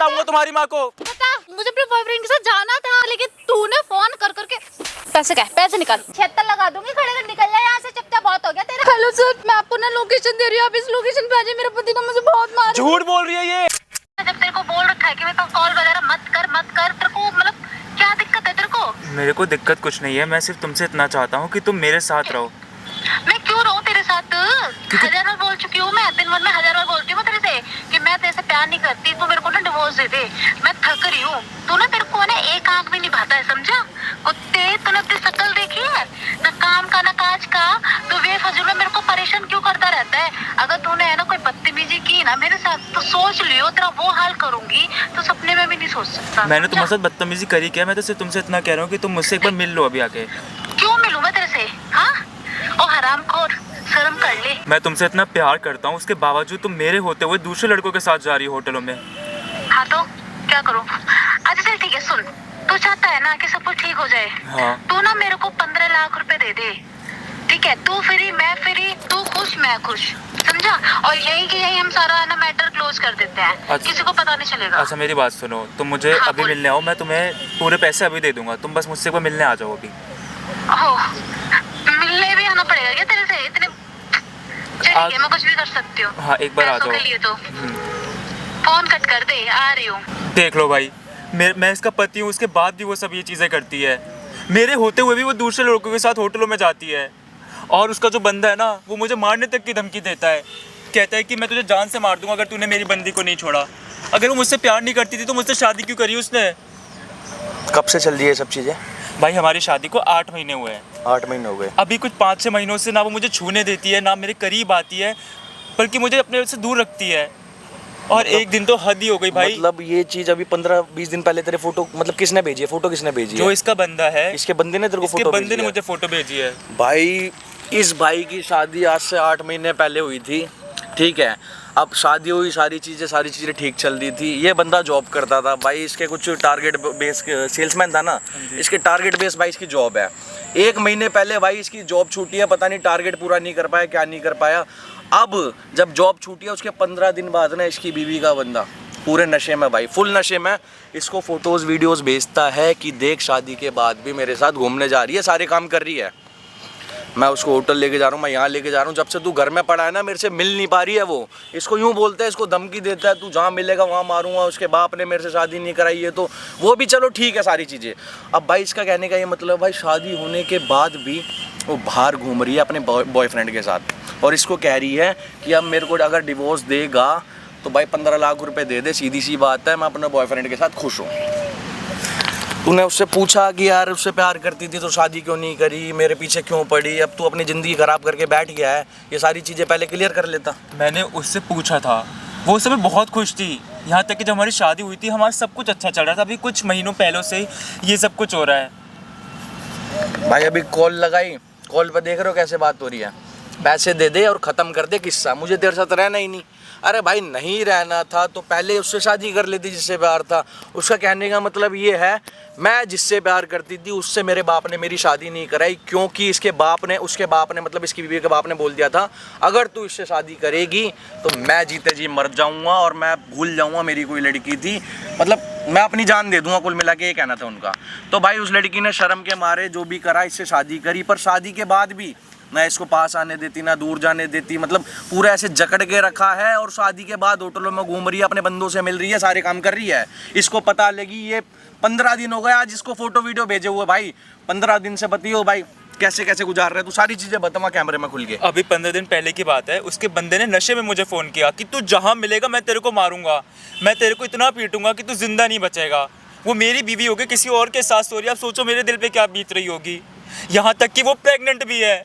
बताऊंगा तुम्हारी माँ को। बता, मुझे अपने बॉयफ्रेंड के साथ जाना था, लेकिन तूने फोन कर करके पैसे क्या, पैसे निकाल, 76 लगा दूंगी, खड़े कर निकल जा यहाँ से, चपचा बहुत हो गया तेरा। हेलो सर, मैं आपको ना लोकेशन दे रही हूँ, आप इस लोकेशन पे आ जाइए, मेरे पति ने मुझे बहुत मारा। झूठ बोल रही है ये। जब तेरे को बोल रखा है कि मैं तो कॉल वगैरह मत कर तेरे को मतलब क्या दिक्कत है तेरे को? मेरे को दिक्कत कुछ नहीं है, मैं सिर्फ तुमसे इतना चाहता हूँ कि तुम मेरे साथ रहो। मैं क्यों रहूं तेरे साथ? 1000 बार बोल चुकी हूँ मैं, दिन भर में 1000 बार बोलती हूँ तेरे से कि मैं तेरे से प्यार नहीं करती, तू मेरे को ना डिवोर्स दे दे, मैं थक रही हूँ। तू ना तेरे को ना एक आंख भी निभाता है, समझा? कुत्ते, तूने अपनी शक्ल देखी है? ना काम का ना काज का, तू बेफजूल में मेरे को परेशान क्यों करता रहता है? अगर तूने है ना कोई बदतमीजी की ना मेरे साथ तो सोच लियो तेरा वो हाल करूंगी, तो सपने में भी नहीं सोच सकता। मैंने तुम्हारे साथ बदतमीजी करी क्या? मैं तो सिर्फ तुमसे इतना कह रहा हूँ कि तुम मुझसे एक बार मिल लो अभी आके। क्यों मिलूं मैं तेरे से? हाँ, ओ हरामखोर, शर्म कर ले। मैं तुमसे इतना प्यार करता हूँ, उसके बावजूद तुम मेरे होते हुए दूसरे लड़कों के साथ जा रही हो होटलों में। हाँ तो क्या करूं? अच्छा चल ठीक है, सुन, तू चाहता है ना कि सब कुछ ठीक हो जाए। हाँ। तू ना मेरे को 15 लाख रुपए दे दे, ठीक है? तू फ्री, मैं फ्री, तू खुश, मैं खुश, समझा? और यही कि यही हम सारा ना मैटर क्लोज कर देते हैं। अच्छा। किसी को पता नहीं चलेगा। अच्छा मेरी बात सुनो, तुम मुझे हाँ, अभी बोल। मिलने आओ, मैं तुम्हें पूरे पैसे अभी दे दूंगा, तुम बस मुझसे एक बार मिलने आ जाओ अभी। हो, मिलने भी आना पड़ेगा क्या तेरे से? इतने चलिए, मैं कुछ भी कर सकती हूँ। हाँ, एक बार आ पैसों जाओ। के लिए तो फोन कट कर दे, आ रही हूँ। देख लो भाई, मैं इसका पति हूँ, उसके बाद भी वो सब ये चीज़ें करती है। मेरे होते हुए भी वो दूसरे लड़कों के साथ होटलों में जाती है। और उसका जो बंदा है ना, वो मुझे मारने तक की धमकी देता है। कहता है कि मैं तुझे जान से मार दूंगा अगर तूने मेरी बंदी को नहीं छोड़ा। अगर वो मुझसे प्यार नहीं करती थी तो मुझसे शादी क्यों करी उसने? कब से चल रही है सब चीज़ें? भाई हमारी शादी को 8 महीने हुए हैं। 8 महीने हो गए। अभी कुछ 5-6 महीनों से ना वो मुझे छूने देती है, ना मेरे करीब आती है, बल्कि मुझे अपने से दूर रखती है। और एक दिन तो हद ही हो गई भाई। मतलब ये चीज़ अभी 15-20 दिन पहले तेरे फोटो मतलब किसने भेजी है? फोटो किसने भेजी है? जो इसका बंदा है, इसके बंदे ने तेरे को इसके फोटो बंदे भेजी ने है? मुझे फोटो भेजी है। भाई इस भाई की शादी आज से 8 महीने पहले हुई थी, ठीक है? अब शादी हुई, सारी चीज़ें ठीक चल रही थी। ये बंदा जॉब करता था भाई, इसके कुछ टारगेट बेस सेल्समैन था ना, इसके टारगेट बेस भाई इसकी जॉब है। 1 महीने पहले भाई इसकी जॉब छूटी है, पता नहीं टारगेट पूरा नहीं कर पाया, क्या नहीं कर पाया। अब जब जॉब छूटी है उसके 15 दिन बाद ना इसकी बीवी का बंदा पूरे नशे में, भाई फुल नशे में, इसको फोटोज़ वीडियोज़ भेजता है कि देख शादी के बाद भी मेरे साथ घूमने जा रही है, सारे काम कर रही है, मैं उसको होटल लेके जा रहा हूँ, मैं यहाँ लेके जा रहा हूँ। जब से तू घर में पड़ा है ना, मेरे से मिल नहीं पा रही है वो। इसको यूँ बोलता है, इसको धमकी देता है, तू जहाँ मिलेगा वहाँ मारूंगा, उसके बाप ने मेरे से शादी नहीं कराई है, तो वो भी चलो ठीक है सारी चीज़ें। अब भाई इसका कहने का ये मतलब भाई शादी होने के बाद भी वो बाहर घूम रही है अपने बॉयफ्रेंड के साथ, और इसको कह रही है कि अब मेरे को अगर डिवोर्स देगा तो भाई 15 लाख रुपए दे दे, सीधी सी बात है, मैं अपने बॉयफ्रेंड के साथ खुश हूँ। तूने उससे पूछा कि यार उससे प्यार करती थी तो शादी क्यों नहीं करी, मेरे पीछे क्यों पड़ी, अब तू अपनी ज़िंदगी ख़राब करके बैठ गया है, ये सारी चीज़ें पहले क्लियर कर लेता। मैंने उससे पूछा था, वो उस समय बहुत खुश थी, यहाँ तक कि जब हमारी शादी हुई थी हमारा सब कुछ अच्छा चल रहा था। अभी कुछ महीनों पहले से ही ये सब कुछ हो रहा है। भाई अभी कॉल लगाई, कॉल पर देख रहे हो कैसे बात हो रही है, पैसे दे दे और ख़त्म कर दे किस्सा, मुझे तेरे साथ रहना ही नहीं। अरे भाई नहीं रहना था तो पहले उससे शादी कर लेती जिससे प्यार था। उसका कहने का मतलब ये है, मैं जिससे प्यार करती थी उससे मेरे बाप ने मेरी शादी नहीं कराई, क्योंकि इसके बाप ने, उसके बाप ने मतलब इसकी बीवी के बाप ने बोल दिया था अगर तू इससे शादी करेगी तो मैं जीते जी मर जाऊँगा और मैं भूल जाऊँगा मेरी कोई लड़की थी, मतलब मैं अपनी जान दे दूँगा, कुल मिला के ये कहना था उनका। तो भाई उस लड़की ने शर्म के मारे जो भी करा इससे शादी करी, पर शादी के बाद भी ना इसको पास आने देती ना दूर जाने देती, मतलब पूरा ऐसे जकड़ के रखा है। और शादी के बाद होटलों में घूम रही है, अपने बंदों से मिल रही है, सारे काम कर रही है। इसको पता लगी, ये 15 दिन हो गए आज इसको फोटो वीडियो भेजे हुए भाई, 15 दिन से बताइए भाई कैसे कैसे गुजार रहे, तू सारी चीज़ें बता कैमरे में खुल के। अभी 15 दिन पहले की बात है, उसके बंदे ने नशे में मुझे फ़ोन किया कि तू जहाँ मिलेगा मैं तेरे को मारूंगा, मैं तेरे को इतना पीटूंगा कि तू जिंदा नहीं बचेगा। वो मेरी बीवी होगी, किसी और के साथ सो रही है। आप सोचो मेरे दिल पे क्या बीत रही होगी। यहाँ तक कि वो प्रेग्नेंट भी है।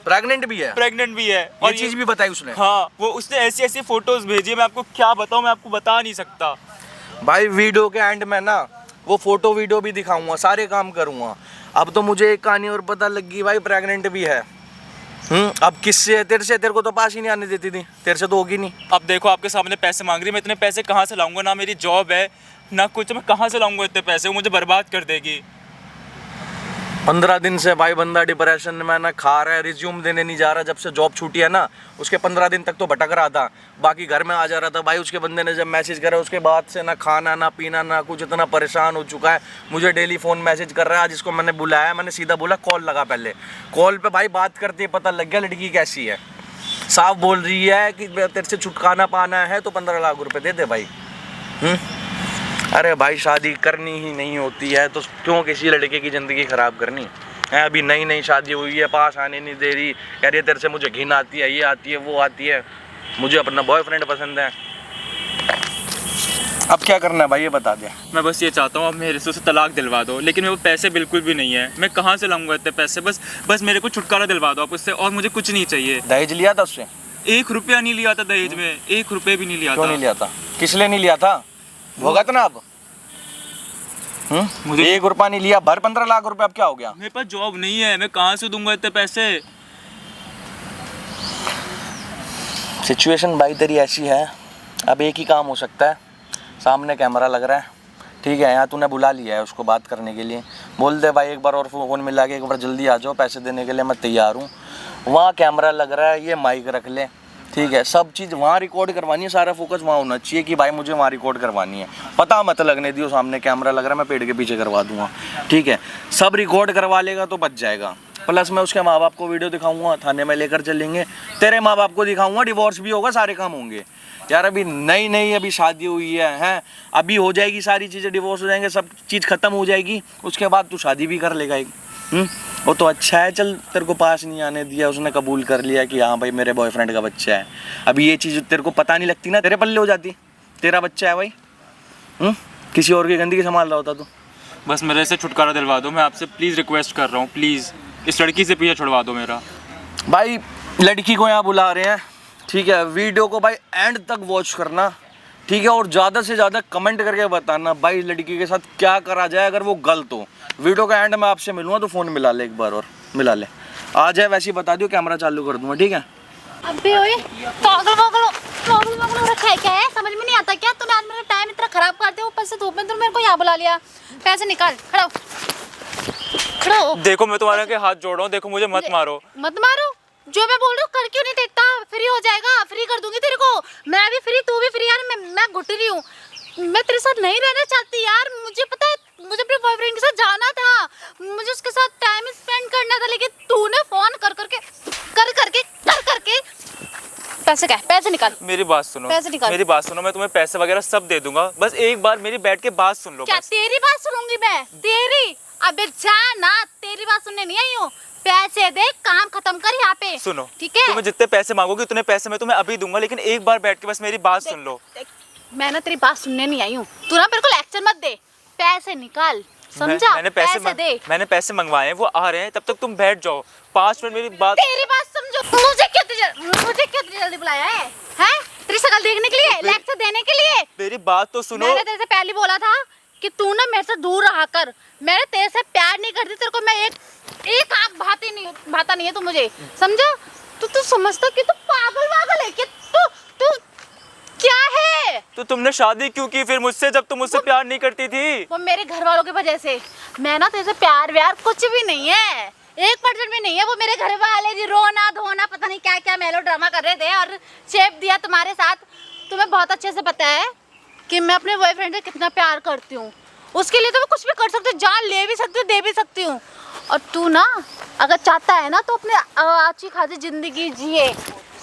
प्रेग्नेंट भी है? प्रेग्नेंट भी है। और ये चीज़ भी बताई उसने? हाँ, वो उसने ऐसी ऐसी फोटोज भेजी है, मैं आपको क्या बताऊँ, मैं आपको बता नहीं सकता। भाई वीडियो के एंड में ना वो फोटो वीडियो भी दिखाऊंगा, सारे काम करूंगा। अब तो मुझे एक कहानी और पता लगी भाई, प्रेग्नेंट भी है। अब किससे? तेरे को तो पास ही नहीं आने देती थी, तेरे से तो होगी नहीं। अब देखो आपके सामने पैसे मांग रही है, मैं इतने पैसे कहाँ से लाऊंगा? ना मेरी जॉब है ना कुछ, मैं कहाँ से लाऊंगा इतने पैसे? वो मुझे बर्बाद कर देगी। 15 दिन से भाई बंदा डिप्रेशन में ना, खा रहा है, रिज्यूम देने नहीं जा रहा। जब से जॉब छूटी है ना, उसके 15 दिन तक तो भटक रहा था, बाकी घर में आ जा रहा था भाई। उसके बंदे ने जब मैसेज करा उसके बाद से ना खाना ना पीना ना कुछ, इतना परेशान हो चुका है। मुझे डेली फ़ोन मैसेज कर रहा है। आज इसको मैंने बुलाया, मैंने सीधा बोला कॉल लगा। पहले कॉल पे भाई बात करते पता लग गया लड़की कैसी है। साफ बोल रही है कि तेरे से छुटकारा पाना है तो 15 लाख रुपए दे दे भाई। अरे भाई शादी करनी ही नहीं होती है तो क्यों किसी लड़के की ज़िंदगी ख़राब करनी है। अभी नई नई शादी हुई है, पास आने नहीं दे रही, कह रही है तेरे से मुझे घिन आती है, ये आती है वो आती है, मुझे अपना बॉयफ्रेंड पसंद है। अब क्या करना है भाई ये बता दे। मैं बस ये चाहता हूँ आप मेरे से उसे तलाक दिलवा दो, लेकिन मेरे को पैसे बिल्कुल भी नहीं है। मैं कहाँ से लाऊंगा इतने पैसे? बस मेरे को छुटकारा दिलवा दो आप उससे, और मुझे कुछ नहीं चाहिए। दहेज लिया था उससे? 1 रुपया नहीं लिया था दहेज में, 1 रुपये भी नहीं लिया क्यों था। नहीं लिया था? किस लिए नहीं लिया था? भुगत ना अब। मुझे 1 रुपया नहीं लिया, भर 15 लाख रुपए। अब क्या हो गया? मेरे पास जॉब नहीं है, मैं कहाँ से दूंगा इतने पैसे? सिचुएशन भाई तेरी ऐसी है, अब एक ही काम हो सकता है। सामने कैमरा लग रहा है, ठीक है, यहाँ तूने बुला लिया है उसको बात करने के लिए। बोल दे भाई एक बार और फ़ोन मिला के एक बार जल्दी आ जाओ, पैसे देने के लिए मैं तैयार हूँ। वहाँ कैमरा लग रहा है, ये माइक रख ले, ठीक है, सब चीज़ वहाँ रिकॉर्ड करवानी है। सारा फोकस वहाँ होना चाहिए कि भाई मुझे वहाँ रिकॉर्ड करवानी है। पता मत लगने दियो सामने कैमरा लग रहा है, मैं पेड़ के पीछे करवा दूँगा, ठीक है। सब रिकॉर्ड करवा लेगा तो बच जाएगा। प्लस मैं उसके माँ बाप को वीडियो दिखाऊंगा, थाने में लेकर चलेंगे, तेरे माँ बाप को दिखाऊंगा, डिवोर्स भी होगा, सारे काम होंगे। यार अभी नई अभी शादी हुई है, हैं, अभी हो जाएगी सारी चीज़ें, डिवोर्स हो जाएंगे, सब चीज़ ख़त्म हो जाएगी, उसके बाद तू शादी भी कर लेगा एक। वो तो अच्छा है, चल तेरे को पास नहीं आने दिया, उसने कबूल कर लिया कि हाँ भाई मेरे बॉयफ्रेंड का बच्चा है। अभी ये चीज़ तेरे को पता नहीं लगती ना, तेरे पल्ले हो जाती, तेरा बच्चा है भाई, किसी और की गंदगी संभाल रहा होता तू। बस मेरे से छुटकारा दिलवा दो, मैं आपसे प्लीज़ रिक्वेस्ट कर रहा हूँ, प्लीज़ इस लड़की से पीछे छुड़वा दो मेरा। भाई लड़की को यहाँ बुला रहे हैं, ठीक है, वीडियो को भाई एंड तक वॉच करना, ठीक है, और ज़्यादा से ज़्यादा कमेंट करके बताना भाई लड़की के साथ क्या करा जाए अगर वो गलत हो। वीडियो का एंड में आपसे मिलूँगा तो फ़ोन मिला ले एक बार, और मिला ले, आ जाए वैसे ही बता दियो, कैमरा चालू कर दूँगा, ठीक है। अबे ओए पागल रखा है क्या है, समझ में नहीं आता क्या? तूने आज मेरा टाइम इतना खराब कर दिया, ऊपर से धूप में तुम मेरे को यहाँ बुला लिया। पैसे निकाल, खड़ा हो। देखो मैं तुम्हारे के हाथ जोड़ रहा हूँ, देखो मुझे मत मारो। मत मारो, जो मैं बोल रही हूँ कर क्यों नहीं देता? फ्री हो जाएगा, फ्री कर दूंगी तेरे को, मैं भी फ्री, तू भी फ्री। यार मैं घुट रही हूँ, मैं तेरे साथ नहीं रहना चाहती यार। मुझे पता है, मुझे अपने बॉयफ्रेंड के साथ जाना था, मुझे उसके साथ टाइम स्पेंड करना था, लेकिन तूने फोन कर करके पैसे क्या है? पैसे निकाल। मेरी बात सुनो, पैसे निकाल। मेरी बात सुनो, मैं तुम्हें पैसे वगैरह सब दे दूंगा, बस एक बार मेरी बैठ के बात सुन लो। क्या बस। तेरी बात सुनूंगी मैं? तेरी? अबे जा ना, तेरी बात सुनने नहीं आई हूँ। पैसे दे, काम खत्म कर यहाँ पे। सुनो, ठीक है, तुम्हें जितने पैसे मांगोगे उतने पैसे मैं तुम्हें अभी दूंगा, लेकिन एक बार बैठ के बस मेरी बात सुन लो। मैं ना तेरी बात सुनने नहीं आई हूँ, तू ना मेरे को लेक्चर मत दे। पैसे निकाल, समझा? मैंने पैसे दे। मैंने पैसे मंगवाए हैं, वो आ रहे हैं, तब तक तुम बैठ जाओ, 5 मिनट मेरी बात। तेरी बात समझो। मुझे क्यों इतनी जल्दी बुलाया है? हैं? तेरी शक्ल देखने के लिए, लेक्चर देने के लिए? मेरी बात तो सुनो। मैंने तेरे से पहले बोला था कि तू ना मेरे से दूर रहा कर। मैंने तेरे से प्यार नहीं करती, तेरे को मैं एक आंख भाता नहीं है तू मुझे, समझा? तू समझता कि तू पागल है कि तू क्या है? तो तुमने शादी क्यों की फिर मुझसे, जब तुम मुझसे प्यार नहीं करती थी? वो मेरे घर वालों की वजह से। मैं ना तेरे से प्यार व्यार कुछ भी नहीं है, 1% भी नहीं है। वो मेरे घर वाले जी रोना धोना पता नहीं क्या क्या मेलो ड्रामा कर रहे थे और शेप दिया तुम्हारे साथ। तुम्हें बहुत अच्छे से पता है कि मैं अपने बॉयफ्रेंड से कितना प्यार करती हूँ। उसके लिए तो मैं कुछ भी कर सकती हूँ, जान ले भी सकती हूँ, दे भी सकती हूँ। और तू ना अगर चाहता है ना तो अपने अच्छी खासी जिंदगी जिए,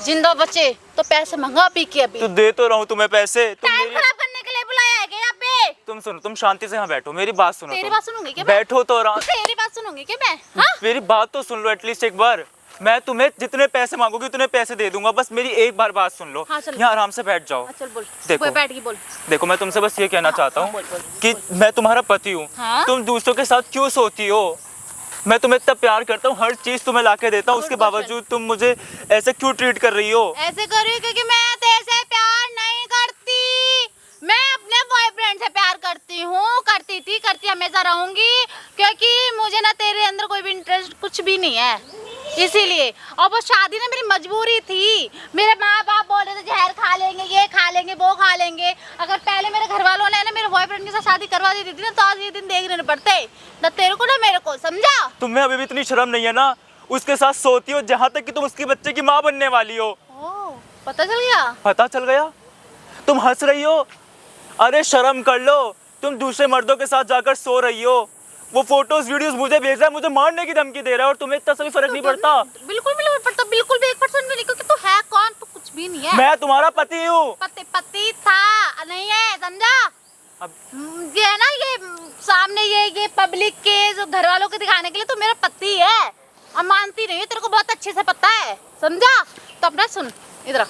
जिंदा बचे, तो पैसे मंगा पी के अभी। तो दे तो रहा हूँ तुम्हें पैसे। टाइम खराब करने के लिए बुलाया है क्या यहाँ पे? तुम सुनो, तुम शांति से यहाँ बैठो, मेरी बात सुनो। तेरी तुम बात सुनूंगी क्या मैं? बैठो तो आराम। तेरी बात सुनूंगी क्या मैं? हाँ? मेरी बात तो सुन लो एटलीस्ट एक बार। मैं तुम्हें जितने पैसे मांगोगी उतने पैसे दे दूंगा, बस मेरी एक बार बात सुन लो। हाँ, चल। यहाँ आराम से बैठ जाओ। हाँ, चल बोल। देखो, बोल, बैठ के बोल। देखो मैं तुमसे बस ये कहना चाहता हूँ बोल, बोल। कि मैं तुम्हारा पति हूँ। हाँ? तुम दूसरों के साथ क्यों सोती हो? मैं तुम्हें इतना प्यार करता हूँ, हर चीज तुम्हें लाके देता हूँ, उसके बावजूद तुम मुझे ऐसे क्यों ट्रीट कर रही हो? ऐसे कर रही हूँ क्योंकि मैं तेरे से प्यार नहीं करती। मैं अपने बॉयफ्रेंड से प्यार करती हूँ, करती हमेशा रहूंगी, क्योंकि मुझे ना तेरे अंदर कोई भी इंटरेस्ट कुछ भी नहीं है, इसीलिए। और वो शादी ना मेरी मजबूरी थी। मेरे माँ बाप बोल रहे थे जहर खा लेंगे, ये खा लेंगे, वो खा लेंगे। अगर पहले मेरे घर वालों ने ना मेरे बॉयफ्रेंड के साथ शादी करवा दी थी ना तो आज ये दिन देखने न पड़ते। ना तेरे को ना मेरे को, समझा? तुम्हें अभी भी इतनी शर्म नहीं है ना, उसके साथ सोती हो जहाँ तक कि तुम उसके बच्चे की माँ बनने वाली हो। ओह, पता चल गया? पता चल गया? तुम हंस रही हो? अरे शर्म कर लो, तुम दूसरे मर्दों के साथ जाकर सो रही हो, वो फोटोज वीडियोस मुझे भेज रहा है, मुझे मारने की धमकी दे रहा है, और तुम्हें इतना सा भी फर्क नहीं पड़ता। बिल्कुल भी नहीं पड़ता, बिल्कुल भी 1% भी नहीं, क्योंकि तू है कौन? तू कुछ भी नहीं है। मैं तुम्हारा पति हूँ। पति था नहीं है, समझा? अब ये है ना, ये सामने ये पब्लिक के जो घर वालों को दिखाने के लिए तू मेरा पति है। अब मानती नहीं है, तेरे को बहुत अच्छे से पता है, समझा? तो अपना सुन, इधर आ।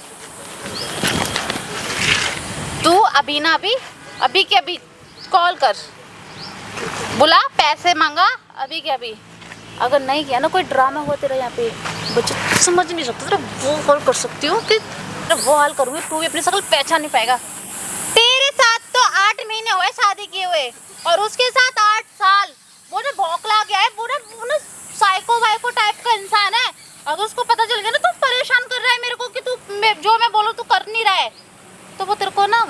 तू अभी ना अभी के अभी कॉल कर, बुला, पैसे मांगा अभी के अभी। अगर नहीं किया ना, कोई ड्रामा हुआ तेरा यहाँ पे, बच्चे समझ नहीं सकते, तेरा वो हॉल कर सकती हूँ कि तेरा वो हाल करूँगी, तू भी अपनी शक्ल पहचान नहीं पाएगा। तेरे साथ तो 8 महीने हुए शादी किए हुए, और उसके साथ 8 साल। वो ना भौंकला गया है, वो ना साइको वाइको टाइप का इंसान है। अगर उसको पता चल गया ना तू परेशान कर रहा है मेरे को कि तू जो मैं बोलूँ तू कर नहीं रहा है, तो वो तेरे को ना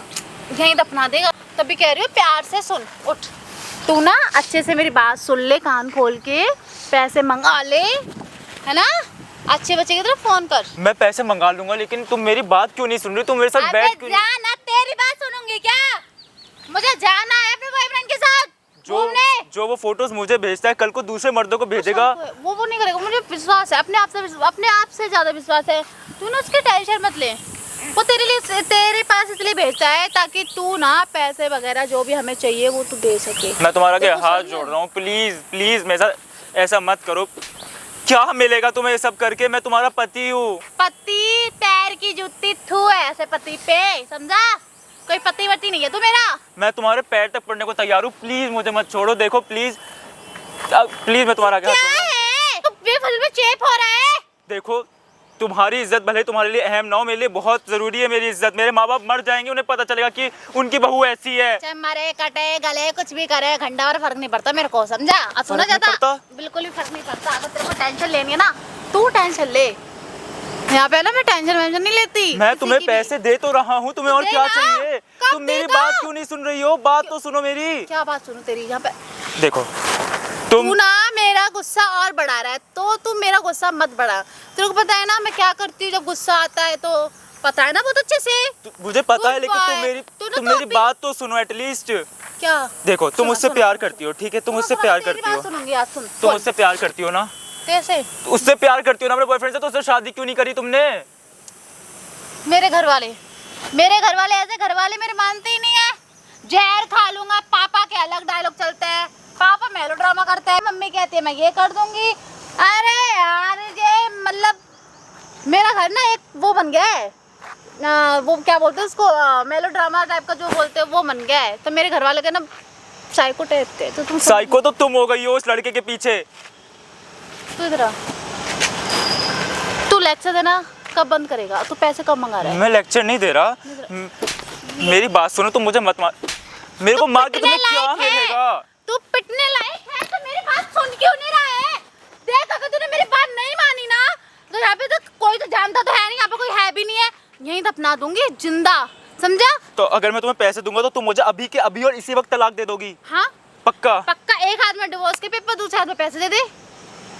यहीं दफना देगा। तभी कह रही हूँ, प्यार से सुन, उठ, तू ना अच्छे से मेरी बात सुन ले, कान खोल के, पैसे मंगा ले, है ना? अच्छे बच्चे की तरफ फोन कर। मैं पैसे मंगा लूंगा, लेकिन तुम मेरी बात क्यों नहीं सुन रही? तुम मेरे साथ बैठ क्यों नहीं? जाना, तेरी बात सुनूंगी क्या? मुझे जाना है अपने बॉयफ्रेंड के साथ घूमने। जो वो फोटोज मुझे भेजता है, कल को दूसरे मर्दों को भेजेगा। वो नहीं करेगा, मुझे विश्वास है, अपने आप से ज्यादा विश्वास है। तू ना उसकी टेंशन मत ले, वो तेरे पास इसलिए भेजता है ताकि तू ना पैसे वगैरह जो भी हमें चाहिए वो तू दे सके। मैं तुम्हारा के हाथ जोड़ रहा हूँ, प्लीज प्लीज मेरे साथ ऐसा मत करो। क्या मिलेगा तुम्हें ये सब करके? मैं तुम्हारा पति हूँ। पति पैर की जूती थू है ऐसे पति पे, समझा? कोई पति वती नहीं है तू मेरा। मैं तुम्हारे पैर तक पड़ने को तैयार हूँ, प्लीज मुझे मत छोड़ो। देखो प्लीज प्लीज, मैं तुम्हारा क्या है? तू बेफिल में चेप हो रहा है। देखो, तुम्हारी इज्जत भले तुम्हारे लिए अहम ना हो, मेरे लिए बहुत जरूरी है मेरी इज्जत। मेरे माँ बाप मर जाएंगे, उन्हें पता चलेगा कि उनकी बहू ऐसी है। चाहे मरे कटे गले कुछ भी करे, घंटा और फर्क नहीं पड़ता मेरे को, समझा? और सुना जाता, बिल्कुल भी फर्क नहीं पड़ता। अगर तेरे को टेंशन लेनी है ना, तू टेंशन ले। यहाँ पे ना मैं टेंशन वेंशन नहीं लेती। मैं तुम्हें पैसे दे तो रहा हूँ, तुम्हें और क्या चाहिए? कब तुम मेरी देगा? बात क्यों नहीं सुन रही हो? बात तो सुनो मेरी। क्या बात सुनो तेरी? यहाँ पे देखो, तू तुम ना मेरा गुस्सा और बढ़ा रहा है, तो तुम मेरा गुस्सा मत बढ़ा। तेरे को पता है ना मैं क्या करती हूँ जब गुस्सा आता है, तो पता है ना बहुत अच्छे से। मुझे पता है, लेकिन Goodbye. तुम मेरी बात तो सुनो एटलीस्ट। क्या? देखो, तुम मुझसे प्यार करती हो, ठीक है? तुम मुझसे प्यार तेरी करती बात हो, सुनूंगी आज, सुन। तुम मुझसे प्यार करती हो ना? कैसे? तो उससे प्यार करती हो ना अपने बॉयफ्रेंड से, तो उससे शादी क्यों नहीं करी तुमने? मेरे घर वाले ऐसे घर वाले मेरे मानते ही नहीं है। जहर खा लूंगा, पापा के अलग डायलॉग चलते हैं, पापा मेलोड्रामा करते हैं, मम्मी कहती है मैं ये कर दूंगी। अरे यार, ये मतलब मेरा घर ना एक वो बन गया है, वो क्या बोलते हैं उसको, मेलोड्रामा टाइप का जो बोलते हैं वो बन गया है। तो मेरे घर वाले के ना साइको टाइप के। तो तुम साइको तो तुम हो गई हो उस लड़के के पीछे। तू इधर आ, तू लेक्चर देना कब बंद करेगा? तू पैसे कब मंगा रहा है? मैं लेक्चर नहीं दे रहा, मेरी बात सुनो, तुम मुझे मत मार। मेरे को मार के तुम्हें क्या मिलेगा? तू पिटने लायक है तो मेरी बात सुन क्यों नहीं रहा है? देख, अगर तूने मेरी बात नहीं मानी ना, तो यहाँ पे तो कोई तो जानता तो है नहीं, यहाँ पे कोई है भी नहीं है, यहीं दफना दूंगी जिंदा, समझा? तो अगर मैं तुम्हें पैसे दूंगा तो तुम मुझे अभी के अभी और इसी वक्त तलाक दे दोगी? हाँ पक्का? पक्का। एक हाथ में डिवोर्स के पेपर, दूसरे हाथ में पैसे दे दे।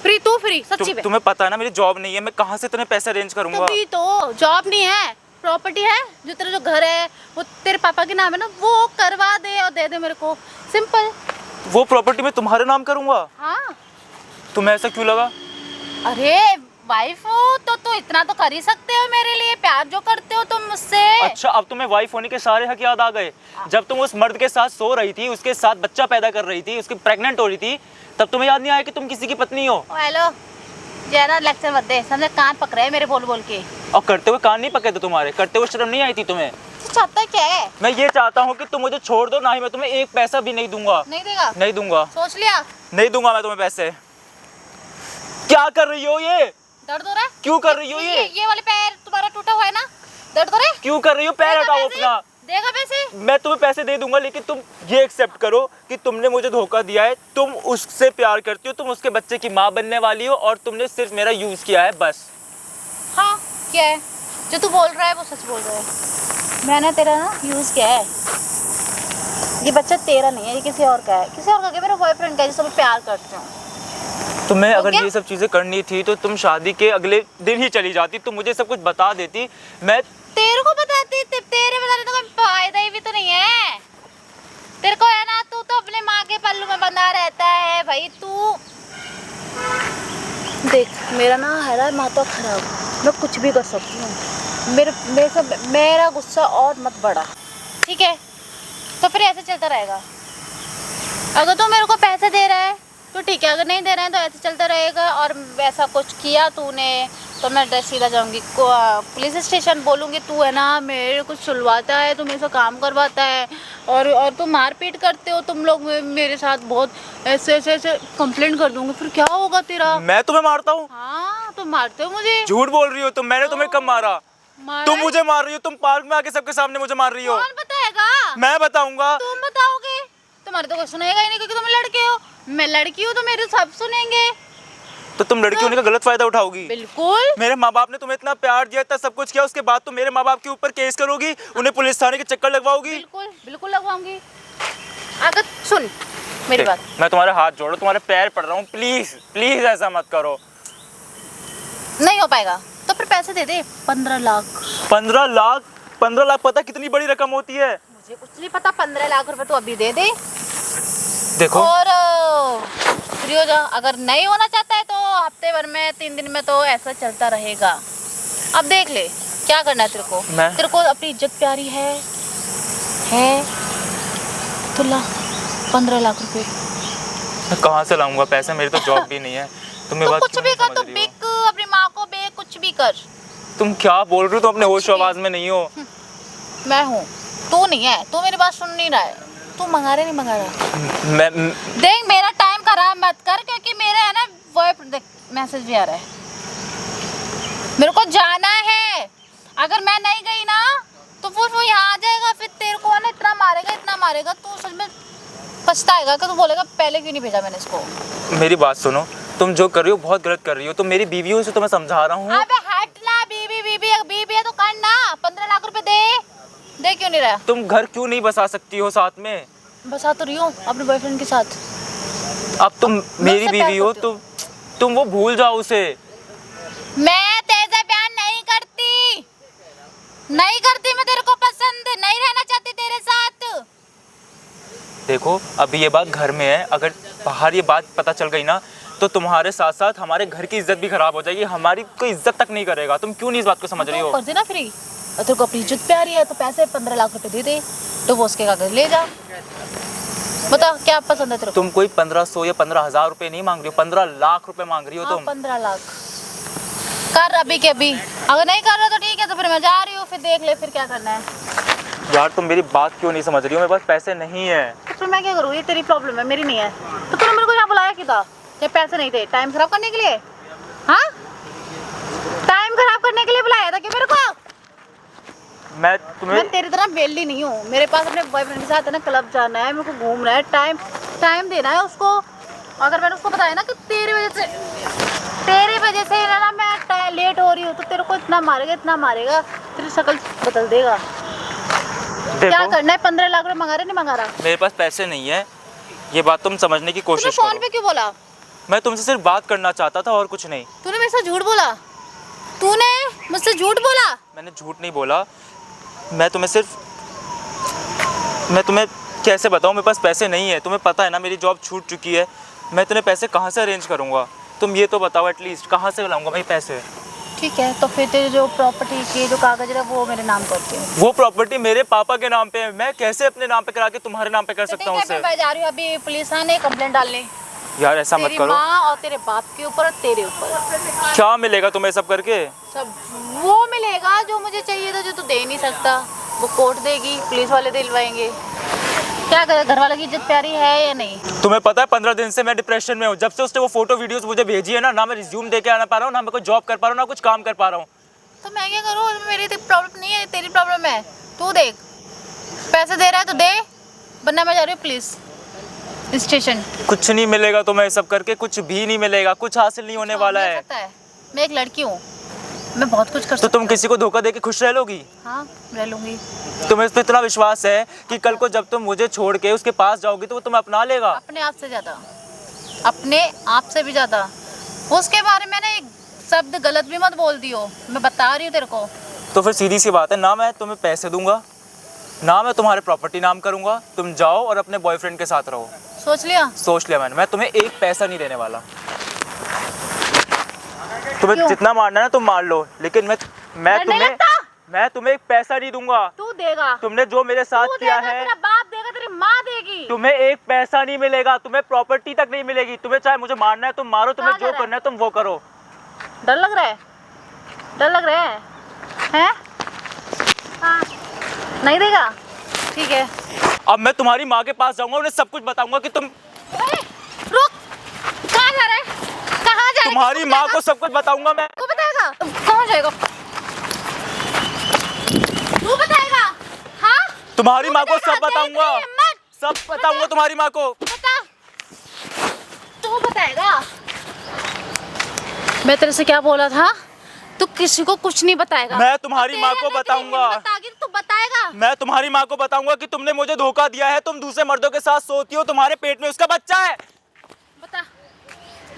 फ्री, तू फ्री, सच्ची में। तुम्हें पता है ना मेरी जॉब नहीं है, मैं कहाँ से इतने पैसे अरेंज करूंगा? तभी तो जॉब नहीं है, प्रॉपर्टी है, जो तेरा जो घर है वो तेरे पापा के नाम है ना, वो करवा दे और दे दे मेरे को, सिंपल। वो प्रॉपर्टी मैं तुम्हारे नाम करूंगा? हाँ। तुम्हें ऐसा क्यों लगा? अरे वाइफ हो तो इतना तो कर ही सकते हो मेरे लिए, प्यार जो करते हो तुम मुझसे। अच्छा, अब तुम्हें वाइफ होने के सारे हक याद आ गए? जब तुम उस मर्द के साथ सो रही थी, उसके साथ बच्चा पैदा कर रही थी, उसकी प्रेग्नेंट हो रही थी, तब तुम्हें याद नहीं आया कि तुम किसी की पत्नी हो? हेलो, ज्यादा लेक्चर मत दे, समझे? कान पकड़े मेरे बोल बोल के। और करते हुए कान नहीं पके थे तुम्हारे? करते हुए शर्म नहीं आई थी तुम्हें? तू चाहता क्या है? मैं ये चाहता हूँ कि तुम मुझे छोड़ दो, ना ही मैं तुम्हें एक पैसा भी नहीं दूंगा। नहीं देगा? नहीं दूंगा, सोच लिया? नहीं दूंगा मैं तुम्हें पैसे। क्या कर रही हो ये? दर्द हो रहा है? क्यों कर रही हो ये? ये वाले पैर तुम्हारा टूटा हुआ है ना, दर्द हो रहा है? क्यों कर रही हो? पैर देगा हटाओ पैसे? अपना। देगा पैसे? मैं तुम्हें पैसे दे दूंगा, लेकिन तुम ये एक्सेप्ट करो कि तुमने मुझे धोखा दिया है, तुम उससे प्यार करती हो, तुम उसके बच्चे की माँ बनने वाली हो, और तुमने सिर्फ मेरा यूज किया है, बस। हाँ, क्या है जो तू बोल रहा है वो सच बोल रहा है, मैंने तेरा ना यूज किया है। ये बच्चा तेरा नहीं है, ये किसी और का है, किसी और का क्या, मेरा बॉयफ्रेंड का है जिससे मैं प्यार करती हूँ। तुम्हें अगर गया? ये सब चीजें करनी थी तो तुम शादी के अगले दिन ही चली जाती, तुम मुझे सब कुछ बता देती। मैं तेरे को बताती, तेरे बताने का कोई फायदा ही भी तो नहीं है। तेरे को है ना, तू तो अपने माँ के पल्लू में बंधा रहता है भाई। तू देख, मेरा ना है ना माथा खराब, मैं कुछ भी कर सकती हूँ। मेरा गुस्सा और मत बढ़ा, ठीक है? तो फिर ऐसे चलता रहेगा। अगर तू मेरे को पैसे दे रहा है तो ठीक है, अगर नहीं दे रहे हैं तो ऐसे चलता रहेगा। और ऐसा कुछ किया तूने तो मैं सीधा जाऊंगी पुलिस स्टेशन, बोलूँगी तू है ना मेरे कुछ सुलवाता है, तू मेरे से काम करवाता है और तुम मारपीट करते हो तुम लोग मेरे साथ, बहुत ऐसे कंप्लेंट कर दूंगी। फिर क्या होगा तेरा? मैं तुम्हें मारता हूँ? हाँ, तुम मारते हो मुझे। झूठ बोल रही हो तुम, मैंने तुम्हें कब मारा? तुम मुझे मार रही हो, तुम पार्क में आके सबके सामने मुझे मार रही हो। कौन बताएगा? मैं बताऊंगा। तुम बताओगे? तुम्हारे तो कोई सुनेगा ही नहीं, क्योंकि तुम लड़के हो, मैं लड़की हूँ, तो मेरे सब सुनेंगे। तो तुम लड़की होने का गलत फायदा उठाओगी? बिल्कुल। मेरे माँ बाप ने तुम्हें इतना प्यार दिया, इतना सब कुछ किया, उसके बाद तुम मेरे माँ बाप के ऊपर केस करोगी, उन्हें पुलिस थाने के चक्कर लगवाओगी? बिल्कुल लगवाऊंगी। अगर सुन मेरी बात, मैं तुम्हारे हाथ जोड़ो, तुम्हारे पैर पड़ रहा हूँ, प्लीज प्लीज ऐसा मत करो। नहीं हो पाएगा तो फिर पैसे दे दे। 15 लाख। 15 लाख? 15 लाख पता कितनी बड़ी रकम होती है? मुझे कुछ नहीं पता। 15 लाख रुपए तो अभी दे दे। देखो, और फ्री हो जा। अगर नहीं होना चाहता है तो हफ्ते भर में 3 दिन में तो ऐसा चलता रहेगा। अब देख ले क्या करना है तेरे को। तेरे को अपनी इज्जत प्यारी है तो ला 15 लाख रुपए। मैं कहाँ से लाऊंगा पैसे? मेरी तो जॉब भी नहीं है। तुम्हें तो बात कुछ क्यों भी नहीं कर, समझ तो रही हो? बिक, अपनी माँ को बेच, कुछ भी कर। तुम क्या बोल रही हो? तुम अपने होश आवाज में नहीं हो। मैं हूँ, तू नहीं है। तू मेरी बात सुन नहीं रहा है। तू मंगा रहा नहीं मंगा रहा? मैं देख मेरा टाइम खराब मत कर, क्योंकि मेरे है ना बॉयफ्रेंड, देख मैसेज भी आ रहा है, मेरे को जाना है। अगर मैं नहीं गई ना तो वो यहाँ आ जाएगा, फिर तेरे को ना इतना मारेगा, तू सच में पछताएगा कि तू बोलेगा पहले क्यों नहीं भेजा मैंने इसको। मेरी बात सुनो, तुम जो कर रही हो बहुत गलत कर रही हो। तुम मेरी बीवी हो, इसे तो मैं समझा रहा हूँ। अबे हट ना, बीबी है तो कर ना। 15 लाख रुपए दे क्यों नहीं रहा? तुम घर क्यों नहीं बसा सकती हो साथ में? बसा तो रही हूँ अपने बॉयफ्रेंड के साथ। अब तुम मेरी बीवी हो तो तुम वो भूल जाओ उसे। मैं तेरे से प्यार नहीं करती, मैं तेरे को पसंद नहीं रहना चाहती तेरे साथ। देखो अभी ये बात घर में है, अगर बाहर ये बात पता चल गई ना तो तुम्हारे साथ साथ हमारे घर की इज्जत भी खराब हो जाएगी, हमारी कोई इज्जत तक नहीं करेगा। तुम क्यों नहीं इस बात को समझ रही हो? कर देना फ्री। और तेरे को अपनी इज्जत प्यारी है तो पैसे 15 लाख रुपए दे दे, डिवोर्स के कागज ले जा। बता क्या पसंद है तेरे को? तुम कोई 1500 या 15,000 रुपए नहीं मांग रही हो, 15 लाख रुपए मांग रही हो तुम। 15 लाख कर अभी के अभी। अगर नहीं कर रहा तो ठीक है, तो फिर मैं जा रही हूँ, फिर देख ले फिर क्या करना है। यार तुम मेरी बात क्यों नहीं समझ रही हो? मेरे पास पैसे नहीं है। तो फिर मैं क्या करूँ? ये तेरी प्रॉब्लम है, मेरी नहीं है। तो तूने मेरे को यहाँ बुलाया क्यों था जब पैसे नहीं थे? टाइम खराब करने के लिए? हाँ, टाइम खराब करने के लिए बुलाया था क्या मेरे को? मैं तेरी तरह बेली नहीं हूँ। मेरे पास अपने बॉयफ्रेंड के साथ है ना क्लब जाना है, मेरे को घूमना है, टाइम देना है उसको। अगर मैंने उसको बताया ना कि तेरी वजह से ना मैं लेट हो रही हूँ, तो तेरे को इतना मारेगा, तेरी शक्ल बदल देगा। क्या करना है? 15 लाख रुपए मंगा रहे नहीं मंगा रहा? मेरे पास पैसे नहीं है, ये बात तुम समझने की कोशिश करो। फोन पे क्यों बोला? मैं तुमसे सिर्फ बात करना चाहता था और कुछ नहीं। तूने मेरे साथ झूठ बोला, तूने मुझसे झूठ बोला। मैंने झूठ नहीं बोला, मैं तुम्हें कैसे बताऊं? मेरे पास पैसे नहीं है, तुम्हें पता है ना मेरी जॉब छूट चुकी है, मैं इतने पैसे कहाँ से अरेंज करूँगा? तुम ये तो बताओ एटलीस्ट, कहाँ से लाऊंगा भाई पैसे? ठीक है, तो फिर तेरे जो प्रॉपर्टी के जो कागज है वो मेरे नाम करते हैं। वो प्रॉपर्टी मेरे पापा के नाम पे है, मैं कैसे अपने नाम पे करा के तुम्हारे नाम पे कर सकता हूँ उसे? मैं जा रही हूँ अभी पुलिस थाने कंप्लेंट डालने। यार ऐसा मत करो। माँ और तेरे बाप के ऊपर और तेरे ऊपर। क्या मिलेगा तुम्हें सब करके? सब वो मिलेगा जो मुझे चाहिए था, जो तू दे नहीं सकता। वो कोर्ट देगी, पुलिस वाले दिलवाएंगे। क्या करे, घर वालों की इज्जत प्यारी है या नहीं? तुम्हें पता है 15 दिन से मैं डिप्रेशन में हूँ। जब से उसने वो फोटो वीडियोस मुझे भेजी है ना मैं रिज्यूम दे के आना पा रहा हूँ, ना मैं कोई जॉब कर पा रहा हूँ, ना कुछ काम कर पा रहा हूँ। तो मैं क्या करूँ? मेरी प्रॉब्लम नहीं है, तेरी प्रॉब्लम है। तू देख, पैसे दे रहा है तो दे, वरना मैं जा रही हूँ पुलिस स्टेशन। कुछ नहीं मिलेगा तुम्हें सब करके, कुछ भी नहीं मिलेगा, कुछ हासिल नहीं होने वाला है। मैं एक लड़की हूँ, मैं बहुत कुछ कर तो सकती तुम किसी को धोखा दे के खुश रह लोगी? हूँ। हाँ, रह लूंगी। तुम्हें इस पे इतना विश्वास है कि कल को जब तुम मुझे छोड़ के उसके पास जाओगी तो वो तुम्हें अपना लेगा? अपने आप से ज्यादा, अपने आप से भी ज्यादा। उसके बारे में ना एक शब्द गलत भी मत बोल दियो, मैं बता रही हूँ तेरे को। तो फिर सीधी सी बात है, ना मैं तुम्हें पैसे दूंगा, ना मैं तुम्हारे प्रॉपर्टी नाम करूंगा। तुम जाओ और अपने बॉयफ्रेंड के साथ रहो। सोच लिया? सोच लिया मैंने। मैं तुम्हें एक पैसा नहीं देने वाला। तुम्हें क्यों? जितना मारना है ना तुम मार लो, लेकिन डर नहीं लगता? मैं तुम्हें एक पैसा नहीं दूंगा। तू देगा। तुमने जो मेरे साथ तू किया देगा, है, तेरा बाप देगा, तेरी माँ देगी। तुम्हें एक पैसा नहीं मिलेगा, तुम्हें प्रॉपर्टी तक नहीं मिलेगी। तुम्हें चाहे मुझे मारना है तुम मारो, तुम्हें कहाँ जो जा रहा है? करना है तुम वो करो। डर लग रहा है? डर लग रहा है? हैं? हाँ, नहीं देगा? ठीक है। अब मैं तुम्हारी माँ के पास जाऊंगा, उन्हें सब कुछ बताऊंगा कि तुम ओए, रुक। कहाँ जा रहा है? कहाँ जा रहा है? तुम्हारी माँ को सब कुछ बताऊंगा मैं। तू बताएगा? कहाँ जाएगा? तू बताएगा? हाँ? तुम्हारी तू माँ को बताएगा? सब बताऊंगा, तेरी हिम्मत? सब बताऊंगा तुम्हारी माँ को। बता। तू बताएगा? मैं तेरे से क्या बोला था? तू किसी को कुछ नहीं बताएगा। मैं तुम्हारी माँ को तेरे अंदर तेरी बताऊंगा। हिम्मत आ गई तो तू बताएगा। मैं तुम्हारी माँ को बताऊंगा कि तुमने मुझे धोखा दिया है, तुम दूसरे मर्दों के साथ सोती हो, तुम्हारे पेट में उसका बच्चा है। बता।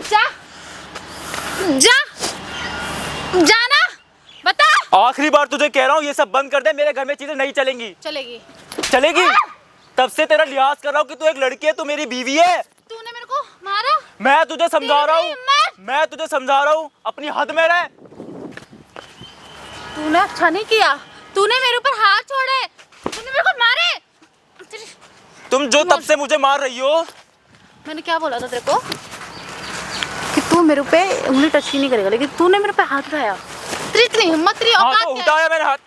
जा। जा। जाना। बता। आखिरी बार तुझे कह रहा हूँ, ये सब बंद कर दे। मेरे घर में चीजें नहीं चलेंगी। चलेगी। चलेगी? तब से तेरा लिहाज कर रहा हूँ कि तू एक लड़की है, तू मेरी बीवी है। तूने मेरे को मारा? मैं तुझे समझा रहा हूँ, हिम्मत? मैं तुझे समझा रहा हूँ, अपनी हद में रह। तूने अच्छा नहीं किया। तूने मेरे ऊपर हाथ छोड़े। तूने मेरे को मारे। तुम जो तब से मुझे मार रही हो। मैंने क्या बोला था तेरे को कि तू मेरे पे उंगली टच ही नहीं करेगा, लेकिन तूने मेरे पे हाथ उठाया। तेरी इतनी हिम्मत, तेरी हाँ औकात तो क्या है? उठाया मैंने हाथ।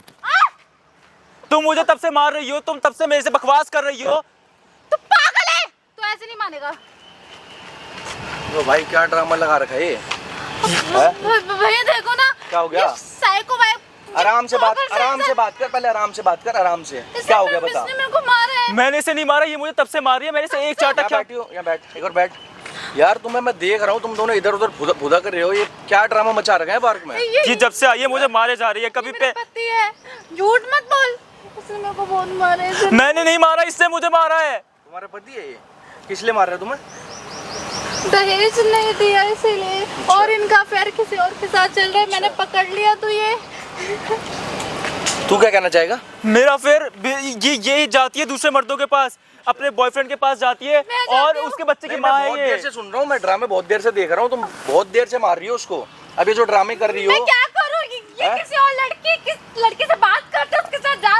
तुम मुझे तब से मार रही हो, तुम तब से मेरे से बकवास कर रही हो। तू पागल है। तू ऐसे नहीं मानेगा। तो भाई क्या ड्रामा लगा रखा है ये? भैया देखो ना, क्या हो गया? ये साइको भाई आराम से बात, पागल आराम से बात कर, पहले आराम से बात कर, आराम से। क्या हो गया बता? इसने मेरे को मारा है। मैंने इसे नहीं मारा, ये मुझे तब से मार रही है। मेरे से एक चाटा यहाँ क्या? बैठी हो, यहाँ बैठ, एक और बैठ। यार तुम्हें मैं देख रहा हूँ, तुम दोनों इधर उधर भुदा कर रहे हो। ये क्या ड्रामा मचा रखा है पार्क में? ये जब से आई है मुझे मारे जा रही है। कभी पे पति है, झूठ मत बोल। उसने मेरे को बहुत मारा है। इसने। मैंने नहीं मारा, इससे मुझे मारा है। तुम्हारा पति है ये? किस लिए मार रहे हो तुम्हें? दहेज नहीं दिया इसीलिए, और इनका अफेयर किसी और के साथ चल रहा है। मैंने पकड़ लिया। तो ये तू क्या कहना चाहेगा? मेरा फिर ये जाती है दूसरे मर्दों के पास, अपने बॉयफ्रेंड के पास जाती है, मैं जाती और हूँ। उसके बच्चे की नहीं, मैं माँ है बहुत ये। देर से सुन रहा हूँ, मैं ड्रामे बहुत देर से देख रहा हूँ। तुम बहुत देर से मार रही हो उसको। अब ये जो ड्रामे कर रही मैं हो। क्या करूँ? ये हैं? किसी और किस लड़की से बात करते उसके साथ जा।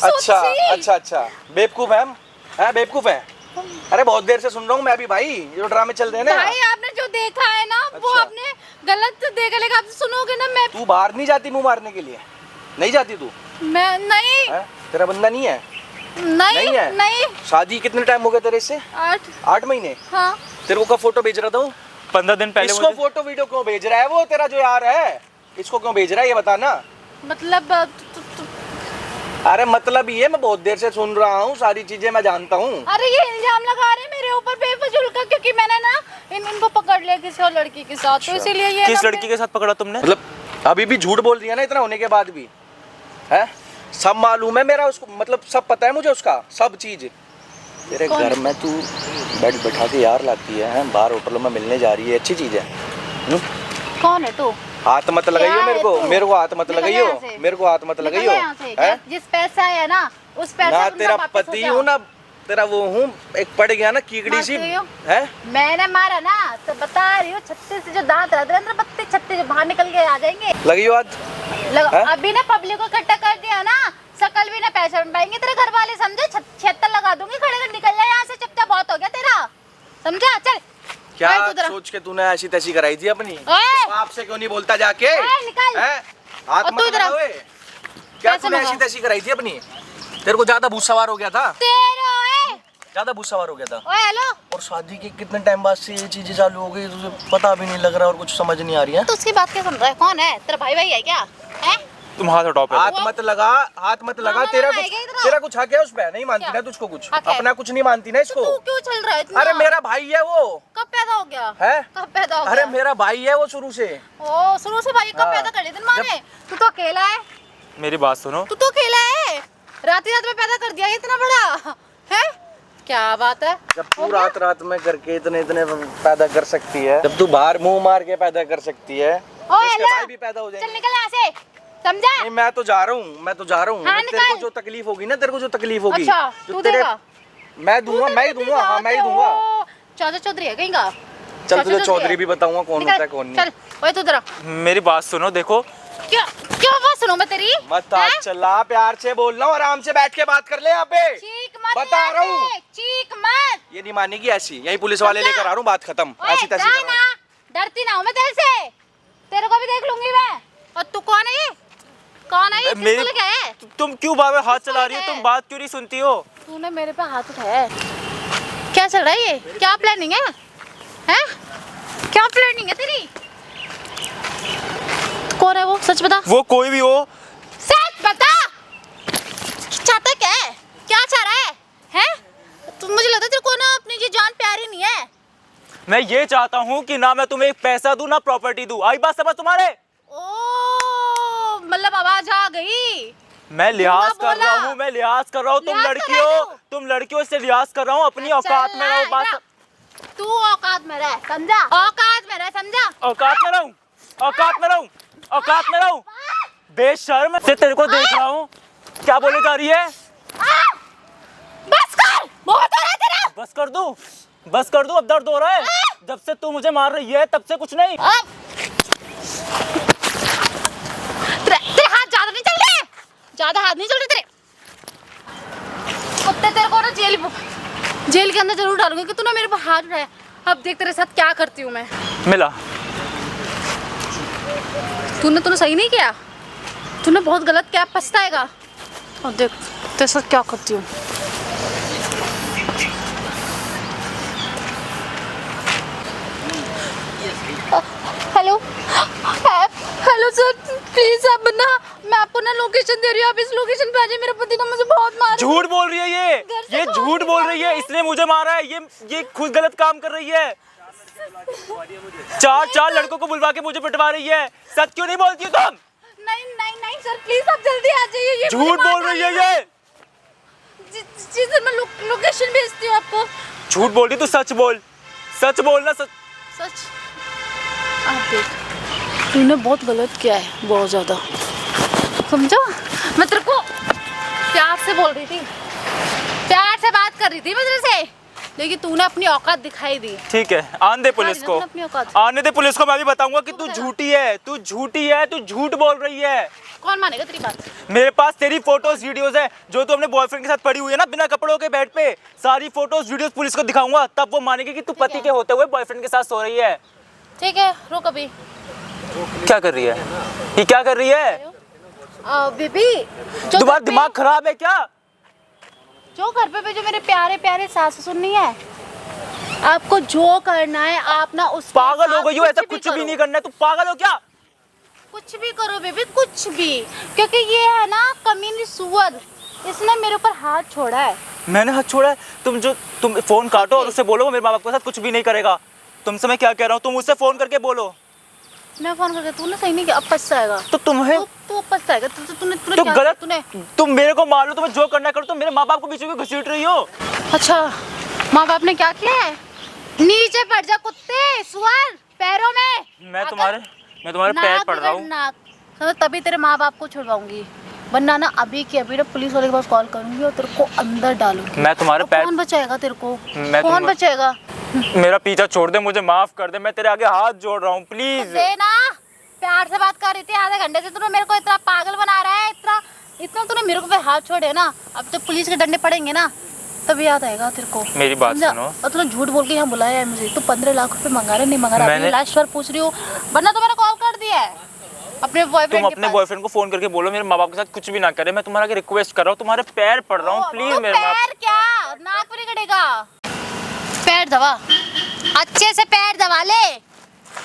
अच्छा सोची। अच्छा अच्छा, बेवकूफ है हम? हैं, बेवकूफ है? अरे बहुत देर से सुन रहा हूँ मैं भी भाई, ये जो ड्रामे चल रहे हैं ना। भाई आपने जो देखा है ना, वो अच्छा। आपने गलत देखा, लेकिन आप सुनोगे ना। तू बाहर नहीं जाती मुंह मारने के लिए? नहीं जाती तू? मैं नहीं हैं? तेरा बंदा नहीं है? नहीं है? नहीं। शादी कितने टाइम हो गया तेरे इससे? 8 महीने। हाँ, तेरे को कब फोटो भेज रहा था वो? 15 दिन पहले इसको मुझे फोटो वीडियो क्यों भेज रहा है वो तेरा जो यार है? इसको क्यों भेज रहा है ये बता ना। मतलब अरे मतलब ये, मैं बहुत देर से सुन रहा हूँ, सारी चीजें मैं जानता हूँ। अरे ये इल्जाम लगा रहे हैं मेरे ऊपर बेफजूल का, क्योंकि मैंने ना इनको पकड़ लिया किसी और लड़की के साथ। तो इसीलिए ये किस ना लड़की के साथ पकड़ा तुमने? मतलब अभी भी झूठ बोल दिया ना इतना होने के बाद भी? है सब मालूम है मेरा उसको, मतलब सब पता है मुझे उसका सब चीज। तेरे कौन? घर में तू बेड बैठा के यार लाती है, बाहर होटलों में मिलने जा रही है, अच्छी चीज है। कौन है तू? हाथ मत लगाइयो क्या मेरे है को, तू? मेरे को हाथ मत निकल लगाइयो, यहाँ से। मेरे को हाथ मत निकल लगाइयो। यहाँ से। हैं? जिस पैसा है ना, उस पैसा ना तुम तेरा वापस हो पति जाओ। हूँ ना तेरा वो हूँ, एक पड़ गया ना कीकड़ी सी मारते हो? है। मैंने मारा ना, तो बता रही हूँ 36 से जो दांत रहते हैं अंदर, 36 बाहर निकल के आ जाएंगे। लगाइयो हाथ। हैं? अभी ना पब्लिक को इकट्ठा कर दिया ना, शकल भी ना पहचान पाएंगे तेरे घर वाले, समझे? 76 लगा दूंगी, खड़े कर निकल जा यहाँ से, चुपचाप बहुत हो गया तेरा, समझा? चल क्या बैठ उधर। सोच के तूने ऐसी तैसी कराई थी अपनी? ओए! आपसे क्यों नहीं बोलता जाके? निकल। हैं? हाथ और मत तू इधर आ। लगा ओए। क्या पैसे तूने मंगा। ऐसी तैसी कराई थी अपनी? तेरे को ज्यादा भूत सवार हो गया था, तेरा ओए ज्यादा भूत सवार हो गया था। ओए हेलो। और शादी के कितने टाइम बाद से ये चीजें चालू हो गई, तुझे पता भी नहीं लग रहा और कुछ समझ नहीं आ रही है। तो उसकी बात क्या सुन रहा है? कौन है तेरा भाई? भाई है क्या? हैं? तुम हाथ हटाओ पहले। हाथ मत लगा, हाथ मत लगा। मामा तेरा लगाएगा इधर। तेरा कुछ हक है उस पे? नहीं मानती क्या? ना तुझको कुछ, हक है। अपना कुछ नहीं मानती ना इसको। तू क्यों चल रहा है इतना? अरे मेरा भाई है वो। कब पैदा हो गया? है? कब पैदा हो अरे गया? मेरा भाई है वो शुरू से। ओ शुरू से भाई कब हाँ। पैदा कर ली तेरी माँ ने? तू तो अकेला है। मेरी बात सुनो। तू तो अकेला है, रात ही रात में पैदा कर दिया इतना बड़ा है। क्या बात है? जब तू रात रात में करके इतने इतने पैदा कर सकती है, जब तू बाहर मुंह मार के पैदा कर सकती है, ओ तो इसके हेलो, भाई भी पैदा हो चल जाएंगे। निकल यहाँ से, समझा? नहीं मैं तो जा रहा हूँ, मैं तो जा रहा हूँ। हाँ, तेरे को निकल। जो तकलीफ होगी ना, तेरे को जो तकलीफ होगी, अच्छा जो तू तेरे- देगा? मैं दूंगा, मैं ही दूंगा, हाँ मैं ही दूंगा। चाचा चौधरी है कहीं का? चल चाचा तुझे चौधरी है। भी बताऊंगा कौन निकल, होता है कौन नहीं। चल ओए तू जरा, मेरी बात सुनो, देखो क्या क्या बात सुनो मैं तेरी? मत हैं? आज चला, प्यार से बोल रहा हूँ, आराम से बैठ के बात कर ले यहाँ पे। चीख मत बता यहाँ रहा हूँ। से, चीख मत। ये नहीं मानेगी ऐसी, यही पुलिस वाले समझा? लेकर आ रहा हूँ, बात खत्म। ओए, ऐसी तैसी जा कर रहा हूँ। ना, डरती ना हूँ मैं तेरे से, तेरे को भी देख लूंगी मैं। और तू कौन है ये? कौन है ये? मेरी किसको लेके आया है? तुम क्यों बार बार हाथ चला रही हो? है? तुम बात क्यों नहीं सुनती हो? तूने मेरे पे हाथ उठाया है, क्या चल रहा है ये? क्या प्लानिंग है? हैं? क्या प्लानिंग है तेरी? कौन है वो? सच बता, वो कोई भी हो, सच बता। चाहता क्या है? क्या चाह रहा है? हैं? तू, मुझे लगता है तेरे को ना अपनी ये जान प्यारी नहीं है। मैं ये चाहता हूँ कि ना मैं तुम्हें एक पैसा दूं ना प्रॉपर्टी दूं। आई बात समझ तुम्हारे? ओ मतलब आवाज आ गई। मैं लिहाज बोला। कर रहा हूँ, मैं लिहाज कर रहा हूँ। तुम लिहाज कर लड़की रहा है हो, तू? तुम लड़कियों से लिहाज कर रहा हूँ। अपनी औकात में रहो। बात तू औकात में रह, समझा? औकात में रह, समझा? औकात में रहूं, औकात में रहूं, औकात में रहूं। बेशर्म से तेरे को देख रहा हूँ, क्या बोले जा रही है? बस कर, बहुत हो रहा है तेरा। बस कर दूं, बस कर दूं। अब दर्द हो रहा है। जब से तू मुझे मार रही है तब से कुछ नहीं। अब तेरे हाथ ज्यादा नहीं चल रहे, ज्यादा हाथ नहीं चल रहे तेरे। कुत्ते तेरे को ना जेल के अंदर जरूर डालूंगी कि तूने मेरे पर हाथ उठाया। अब देख तेरे साथ क्या करती हूँ मैं। मिला। तूने सही नहीं किया, तूने बहुत गलत किया, पछताएगा। और देख तेरे साथ क्या करती हूँ। हेलो हेलो सर, प्लीज आप ना, मैं आपको ना लोकेशन दे रही हूँ, आप इस लोकेशन पे आ जाइए। मेरे पति ने मुझे बहुत मारा। झूठ बोल रही है घर से ये बाहर झूठ बोल रही है। निकाल इसने मुझे मारा है। ये खुद गलत काम कर रही है। चार लड़कों को बुलवा के मुझे पिटवा रही है। सच क्यों नहीं बोलती हो तुम? नहीं नहीं नहीं सर, प्लीज आप जल्दी आ जाइए। ये मुझे झूठ मार बोल रही है डालेगा। ये। जी सर, मैं लोकेशन भेजती हूँ आपको। झूठ बोल रही तू, सच बोल, सच बोलना। सच आप देख, तूने बहुत गलत किया है, बहुत ज्यादा, समझा? मैं तेरे को प्यार से बोल रही थी, प्यार से बात कर रही थी मैं तेरे से, लेकिन तूने अपनी औकात दिखाई दी। ठीक है, आने दे पुलिस को, अपनी औकात। आने दे पुलिस को। मैं भी बताऊंगा कि तू झूठी है, तू झूठी है, तू झूठ बोल रही है। कौन मानेगा तेरी बात? मेरे पास तेरी फोटोज वीडियोस है जो तू अपने बॉयफ्रेंड के साथ पड़ी हुई है ना, बिना कपड़ों के बेड पे। सारी फोटोज वीडियोस पुलिस को दिखाऊंगा, तब वो मानेगी कि तू पति के होते हुए बॉयफ्रेंड के साथ सो रही है। ठीक है, रुक अभी। क्या कर रही है ये? क्या कर रही है? बेबी, तुम्हारा दिमाग खराब है क्या? जो घर पे जो मेरे प्यारे प्यारे सास ससुर नहीं है, आपको जो करना है आप ना उस पागल हो गई हो? ऐसा कुछ भी नहीं करना है। तू पागल हो क्या? कुछ भी करो बेबी, कुछ भी, क्योंकि ये है ना कमीनी सुअर, इसने मेरे ऊपर हाथ छोड़ा है। मैंने हाथ छोड़ा है? तुम फोन काटो और उससे बोलो वो मेरे माँ बाप के साथ कुछ भी नहीं करेगा। तुमसे मैं क्या कह रहा हूँ, तुम उससे फोन करके बोलो। मैं फोन करके, तूने सही नहीं किया, अब पछताएगा। तो तुम्हें तू पछताएगा। तूने तो क्या गलत, तूने? तुम मेरे को मार लो, तुम्हें जो करना करो। तुम मेरे माँ बाप को बीच में घसीट रही हो। अच्छा, माँ बाप ने क्या किया है? नीचे पड़ जा कुत्ते, सुअर, पैरों में। मैं तुम्हारे पैर पड़ रहा हूँ। तो तभी तेरे माँ बाप को छुड़वाऊंगी, वरना ना अभी के अभी ना पुलिस वाले के पास कॉल करूंगी और तेरे को अंदर डालूंगी। मैं तुम्हारे अब पैर, कौन बचाएगा तेरे को? मैं कौन बचाएगा? मेरा पीछा छोड़ दे, मुझे माफ कर दे। मैं तेरे आगे हाथ जोड़ रहा हूँ, प्लीज। दे ना, प्यार से बात कर रही थी आधे घंटे से, तूने मेरे को इतना पागल बना रहा है, इतना तूने मेरे को पे हाथ छोड़े ना। अब तो पुलिस के डंडे पड़ेंगे ना, तब याद आएगा तेरे को। मेरी बात समझा? सुनो। और तूने झूठ बोल के यहाँ बुलाया है मुझे। तू 15 लाख रुपए मंगा रहा है, नहीं मंगा रहा? मैंने- अभी लास्ट बार पूछ रही हूँ, वरना तो मैंने कॉल कर दिया है अपने तुम बॉयफ्रेंड के अपने पास। बॉयफ्रेंड को फोन करके बोलो मेरे माँ बाप के साथ कुछ भी ना करे। मैं तुम्हारा रिक्वेस्ट कर रहा हूँ, तुम्हारे पैर पड़ रहा हूँ, प्लीज तो मेरे माँ। पैर क्या, नाक पर नहीं कटेगा? पैर दबा, अच्छे से पैर दबा ले,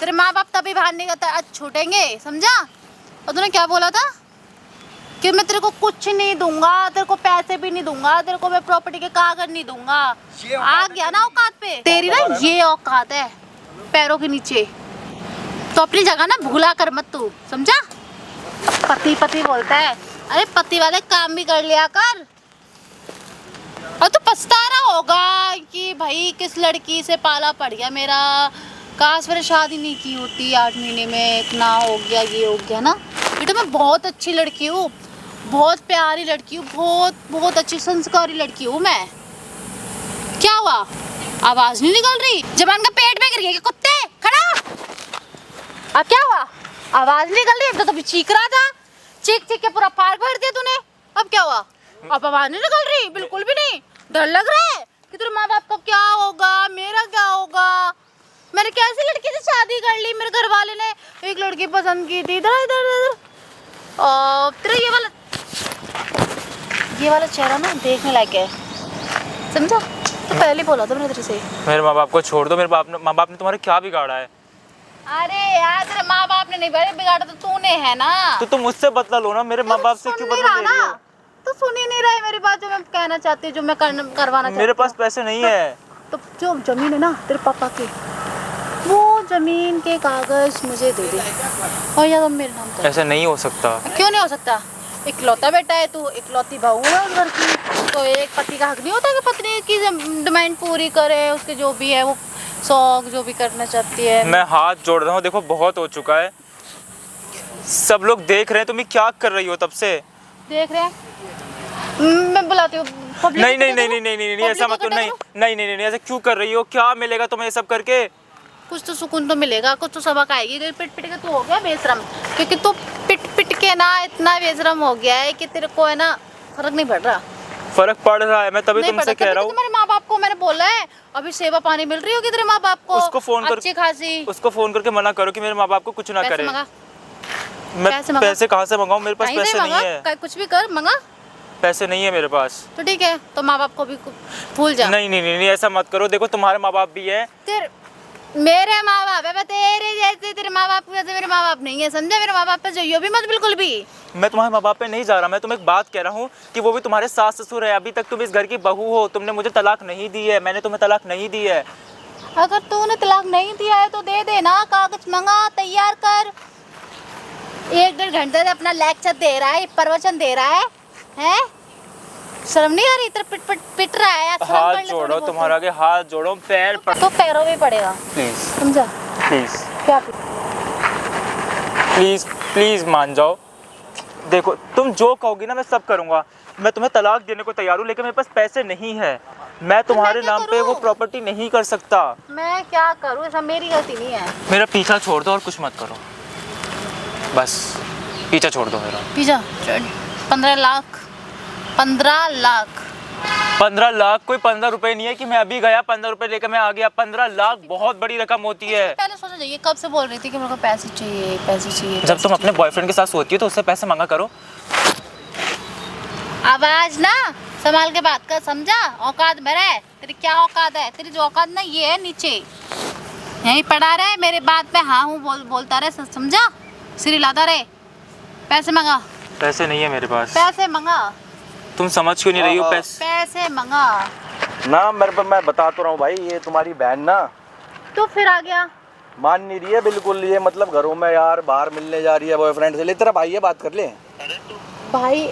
तेरे माँ बाप तभी बाहर नहीं छूटेंगे, समझा? और तूने क्या बोला था? कि मैं तेरे को कुछ नहीं दूंगा, तेरे को पैसे भी नहीं दूंगा, तेरे को मैं प्रॉपर्टी के कागज नहीं दूंगा। आ गया ना औकात पे, तेरी ना ये औकात है पैरों के नीचे, तो अपनी जगह ना भूला कर मत तू, समझा? पति पति बोलता है, अरे पति वाले काम भी कर लिया कर। और तू पछता रहा होगा कि भाई किस लड़की से पाला पड़ गया मेरा, काश मैंने शादी नहीं की होती 8 महीने में, इतना हो गया, ये हो गया ना। बेटा मैं बहुत अच्छी लड़की हूँ, बहुत प्यारी लड़की हूँ, बहुत बहुत अच्छी संस्कारी लड़की हूँ मैं। क्या हुआ, आवाज नहीं निकल रही? जबान का पेट में गिर गया क्या कुत्ते? खड़ा हो। अब क्या हुआ, आवाज नहीं निकल रही? अब तो भी चीख रहा था, चीख चीख के पूरा पार भर दिया तूने। अब क्या हुआ, अब आवाज नहीं निकल रही? बिल्कुल भी नहीं। डर लग रहा है कि तेरे माँ बाप का क्या होगा, मेरा क्या होगा? मैंने कैसी लड़की से शादी कर ली, मेरे घर वाले ने एक लड़की पसंद की थी, इधर इधर इधर। तेरा ये वाला चेहरा ना देखने लायक है, समझा? तो पहले बोला था मैंने तेरे से। मेरे माँ बाप को छोड़ दो, मेरे माँ बाप ने तुम्हारे क्या बिगाड़ा है? अरे यार तेरे माँ बाप ने नहीं बिगाड़ा, तो तूने है ना। तो तुम मुझसे बदला लो ना, मेरे माँ बाप से क्यों बदला ले रही हो? तो सुन ही नहीं रहा है मेरी बात, जो मैं कहना चाहती हूँ, जो मैं करवाना चाहती हूँ। मेरे पास पैसे नहीं है। तो जो जमीन है ना तेरे पापा की, वो जमीन के कागज मुझे दे दे और या तो मेरे नाम कर। ऐसा नहीं हो सकता। क्यों नहीं हो सकता? इकलौता बेटा है तू, इकलौती बहू है उस घर की, तो एक पति का हक नहीं होता कि पत्नी की डिमांड पूरी करे, उसके जो भी है वो शौक जो भी करना चाहती है। मैं हाथ जोड़ रहा हूँ, देखो बहुत हो चुका है, सब लोग देख रहे हैं, तुम क्या कर रही हो तब से? देख रहे हैं, मैं बुलाती हूँ। नहीं नहीं नहीं नहीं नहीं नहीं ऐसा मत करो, नहीं नहीं नहीं नहीं ऐसा क्यों कर रही हो? क्या मिलेगा तुम्हें ये सब करके? कुछ तो सुकून तो मिलेगा, कुछ तो सबक आएगी। पिट पिट के तू हो गया बेशरम, क्योंकि तू पिट पिट के ना इतना बेशरम हो गया है कि तेरे को है ना फर्क नहीं पड़ रहा। फर्क पड़ रहा है, मैं तभी तुमसे कह रहा हूँ। तुम्हारे माँ बाप को मैंने बोला है, अभी सेवा पानी मिल रही होगी तेरे माँ बाप को, उसको फोन कर, अच्छी खासी। उसको फोन करके मना करो कि मेरे माँ बाप को कुछ ना करे। मैं पैसे कहाँ से मंगाऊं? मेरे पास पैसे नहीं है। कुछ भी कर, मंगा। पैसे नहीं है मेरे पास। तो ठीक है, तो माँ बाप को भी भूल जा। नहीं नहीं नहीं ऐसा मत करो, देखो तुम्हारे माँ बाप भी है, मेरे माँ बाप है, मैं तेरे जैसे, तेरे माँ बाप जैसे मेरे माँ बाप नहीं है, समझे? मेरे माँ बाप पे जाइयो भी मत बिल्कुल भी। मैं तुम्हारे माँ बाप पे नहीं जा रहा, मैं तुम्हें एक बात कह रहा हूँ कि वो भी तुम्हारे सास ससुर है, अभी तक तुम इस घर की बहू हो, तुमने मुझे तलाक नहीं दी है, मैंने तुम्हें तलाक नहीं दी है। अगर तूने तलाक नहीं दिया है तो दे देना, कागज मंगा, तैयार कर। 1-1.5 घंटे से अपना लेक्चर दे रहा है, प्रवचन दे रहा है? शर्म नहीं आ रही? इतना पिट पिट पिट रहा है। हाथ जोड़ो, तुम्हारा आगे हाथ जोड़ो, पैर तो पैरों में पड़ेगा, प्लीज समझा? प्लीज क्या प्लीज प्लीज मान जाओ। देखो तुम जो कहोगी ना मैं सब करूँगा, मैं तुम्हें तलाक देने को तैयार हूँ, लेकिन मेरे पास पैसे नहीं है, मैं तुम्हारे नाम पे वो प्रॉपर्टी नहीं कर सकता। मैं क्या करूँ? ऐसा मेरी गलती नहीं है। मेरा पीछा छोड़ दो और कुछ मत करो, बस पीछा छोड़ दो मेरा। पीछा 15 लाख 15 लाख 15 लाख कोई 15 रुपए नहीं है कि मैं अभी गया 15 रुपए लेकर मैं आ गया। 15 लाख बहुत बड़ी रकम होती है। पहले सोचा जाइए, कब से बोल रही थी कि मेरे को पैसे चाहिए, पैसे चाहिए। जब तुम अपने बॉयफ्रेंड के साथ सोती हो तो उससे पैसे मांगा करो। आवाज ना संभाल के बात कर, समझा? औकात मेरा है, तेरी क्या औकात है? तेरी जो औकात ना ये है नीचे, यहीं पड़ा रहे, मेरे बात पे हाँ हूँ बोलता रहे, समझा? सिर हिलाता रहे। पैसे मंगा। पैसे नहीं है मेरे पास। पैसे मंगा। तुम समझ क्यों नहीं रही हो? पैसे मंगा ना मेरे पर, मैं बता तो रहा हूँ भाई, ये तुम्हारी बहन ना तो फिर आ गया, मान नहीं रही है बिल्कुल। ये मतलब घरों में यार बाहर मिलने जा रही है बॉयफ्रेंड से। ले तेरा भाई है, बात कर ले भाई।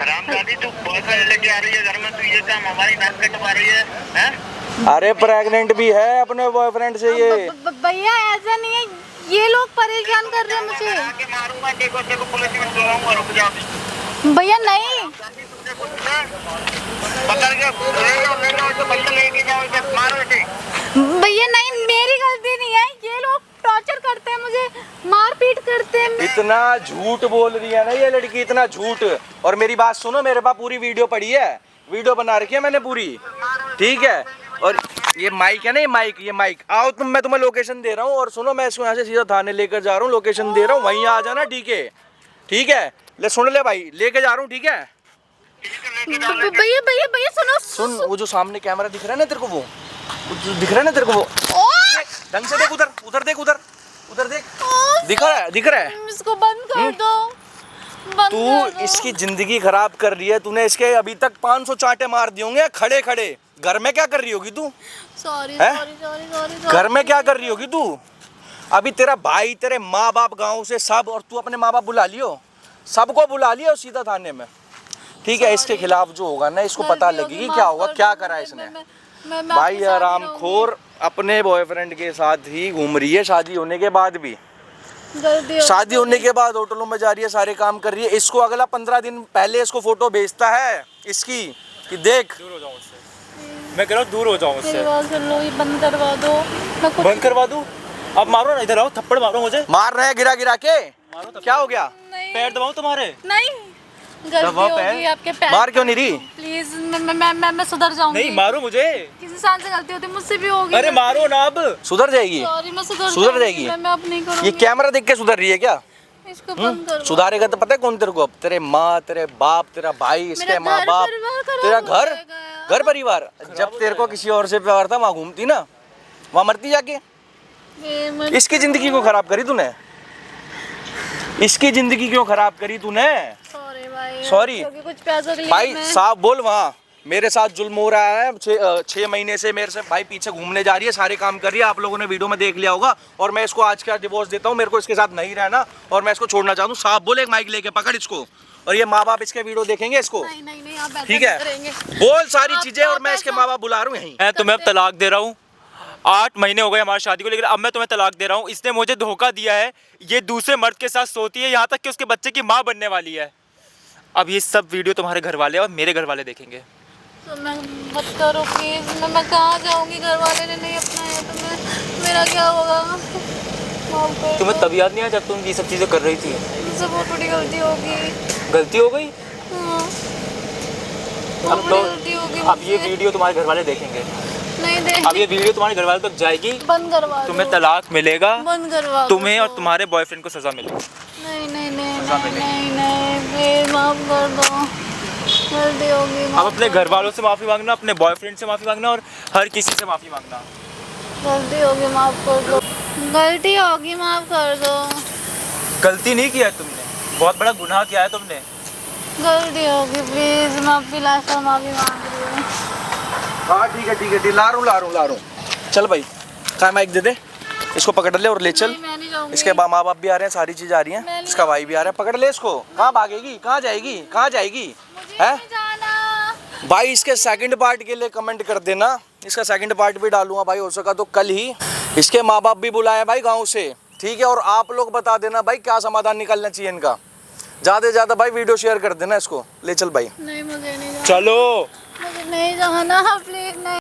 रामदादी तू बॉयफ्रेंड लेके आ रही है घर में, तू ये काम हमारी नाक कटवा रही है, हैं? अरे प्रेग्नेंट भी है अपने बॉयफ्रेंड से ये। भैया ऐसा नहीं है, ये लोग परेशान कर रहे हैं मुझे। मारूंगा, देखो पुलिस में बुलाऊंगा, रुक जाओ भैया। नहीं पकड़ के ले जाओ तो बंदा लेके जाओ, इसे मारो इसे। भैया नहीं, मेरी गलती नहीं है, ये लोग टॉर्चर करते हैं मुझे, मारपीट करते हैं। इतना झूठ बोल रही है ना ये लड़की, इतना झूठ। और मेरी बात सुनो, मेरे पास पूरी वीडियो पड़ी है, वीडियो बना रखी है मैंने पूरी, ठीक है? और ये माइक है ना, ये माइक आओ तुम, मैं तुम्हें लोकेशन दे रहा हूँ। और सुनो, मैं इसको यहाँ से सीधा थाने लेकर जा रहा हूँ, लोकेशन दे रहा हूँ, वहीं आ जाना, ठीक है? ठीक है, ले सुन ले भाई, लेके जा रहा हूँ, ठीक है? भैया भैया भैया सुनो, सुन, वो जो सामने कैमरा दिख रहा है ना तेरे को, वो दिख रहा है ना तेरे को, वो ढंग से देख, उधर देख, उधर देख, दिख रहा है? इसको बंद कर दो। बंद तू कर दो। इसकी जिंदगी खराब कर रही है। तूने इसके अभी तक 500 चांटे मार दिए होंगे खड़े खड़े। घर में क्या कर रही होगी तू? सॉरी हैं? Sorry sorry sorry. घर में क्या कर रही होगी तू? अभी तेरा भाई, तेरे माँ बाप गांव से सब, और तू अपने माँ बाप बुला लियो, सबको बुला लियो सीधा थाने में। ठीक है, इसके खिलाफ जो होगा ना, इसको पता लगेगी क्या होगा, क्या करा इसने। भाई आरामखोर अपने बॉयफ्रेंड के साथ ही घूम रही है शादी होने के बाद भी। शादी होने के बाद होटलों में जा रही है, सारे काम कर रही है। इसको अगला 15 दिन पहले इसको फोटो भेजता है इसकी कि देख। दूर हो जाओ उससे, मैं कह रहा हूँ दूर हो जाओ उससे। लो, ये बंद करवा दो। मैं कुछ बंद करवा दूँ? अब मारो ना, इधर आओ, थप्पड़ मारो मुझे। मार रहे हैं गिरा गिरा के, क्या हो गया? नहीं पैर दबाओ तुम्हारे। नहीं, गलती दबाओ होगी पैर। आपके पैर। मार क्यों नहीं रही? प्लीज, मैं सुधर जाऊंगी। नहीं मारो मुझे। किसी इंसान से गलती होती है, मुझसे भी होगी। अरे मारो ना अब। सुधर जाएगी, सॉरी, मैं सुधर सुधर जाएगी। मैं अब नहीं करूंगी। ये कैमरा देख के सुधर रही है क्या? इसको बंद कर। सुधारेगा तो पता है कौन तेरे को? अब तेरे माँ, तेरे बाप, तेरा भाई, इसके मेरा माँ घर बाप, परिवार खराब तेरा हो घर, जाएगा। घर परिवार। जब तेरे को किसी और से प्यार था, वहाँ घूमती ना, वहाँ मरती जाके। इसकी जिंदगी क्यों खराब करी तूने? इसकी जिंदगी क्यों खराब करी तूने? सॉरी भाई, Sorry। क्योंकि कुछ पैसों के लिए भाई मैं- साफ बोल, वहाँ मेरे साथ जुल्म हो रहा है। 6 महीने से मेरे से भाई पीछे घूमने जा रही है, सारे काम कर रही है, आप लोगों ने वीडियो में देख लिया होगा। और मैं इसको आज का डिवोर्स देता हूँ, मेरे को इसके साथ नहीं रहना और मैं इसको छोड़ना चाहता हूँ। साफ बोल, एक माइक लेके पकड़ इसको, और ये माँ बाप इसके वीडियो देखेंगे इसको। नहीं नहीं नहीं, आप ऐसा ठीक नहीं है, करेंगे। बोल सारी आप चीजें, और तो मैं इसके ऐसा- माँ बाप बुला रहा हूँ यहीं। मैं तुम्हें अब तलाक दे रहा हूँ। 8 महीने हो गए हमारी शादी को, लेकिन अब मैं तुम्हें तलाक दे रहा हूँ। इसने मुझे धोखा दिया है, ये दूसरे मर्द के साथ सोती है, यहाँ तक कि उसके बच्चे की माँ बनने वाली है। अब ये सब वीडियो तुम्हारे घर वाले और मेरे घर वाले देखेंगे। तो मैं मत करो प्लीज। मैं कहाँ जाऊंगी? घर वाले ने नहीं अपनाया तो मेरा क्या होगा? माफ कर तुम्हें दो। तब याद नहीं आया जब तुम ये सब चीज़ें कर रही थी? मुझसे बहुत बड़ी गलती होगी। गलती हो गई। हाँ, अब बहुत तो बड़ी गलती होगी अब ये मुझसे। वीडियो तुम्हारे घर वाले देखेंगे। नहीं दे। अब ये वीडियो तुम्हारे घर वाले तक जाएगी, बंद करवा दो। तुम्हें तलाक मिलेगा, बंद करवा दो। तुम्हें और तुम्हारे बॉयफ्रेंड को सजा मिलेगी। नहीं नहीं नहीं नहीं नहीं नहीं, प्लीज माफ कर दो। गलती होगी। अब अपने घर वालों से माफ़ी मांगना, अपने बॉयफ्रेंड से माफ़ी मांगना और हर किसी से माफ़ी मांगना। गलती होगी, माफ कर दो। गलती होगी, माफ कर दो। गलती नहीं किया है तुमने, बहुत बड़ा गुनाह किया है तुमने। गलती होगी, प्लीज। मैं अपनी लास्ट टाइम माफी मांग रही हूँ। हाँ ठीक है ठीक है, ला रहा हूँ। चल भाई, कहाँ माइक दे दे, इसको पकड़ ले और ले चल। नहीं, मैं नहीं जाऊंगी। इसके माँ बाप भी आ रहे हैं, सारी चीज़ आ रही मैं हैं, नहीं इसका भाई भी आ रहा है, पकड़ ले इसको। कहाँ भागेगी, कहाँ जाएगी, कहाँ जाएगी? मुझे है नहीं जाना। भाई, इसके सेकंड पार्ट के लिए कमेंट कर देना, इसका सेकंड पार्ट भी डालूंगा भाई, हो सका तो कल ही। इसके माँ बाप भी बुलाए भाई गाँव से, ठीक है। और आप लोग बता देना भाई क्या समाधान निकलना चाहिए इनका। ज़्यादा से ज़्यादा भाई वीडियो शेयर कर देना इसको। ले चल भाई। नहीं, मुझे नहीं जाना। चलो मुझे नहीं जाना, प्लीज।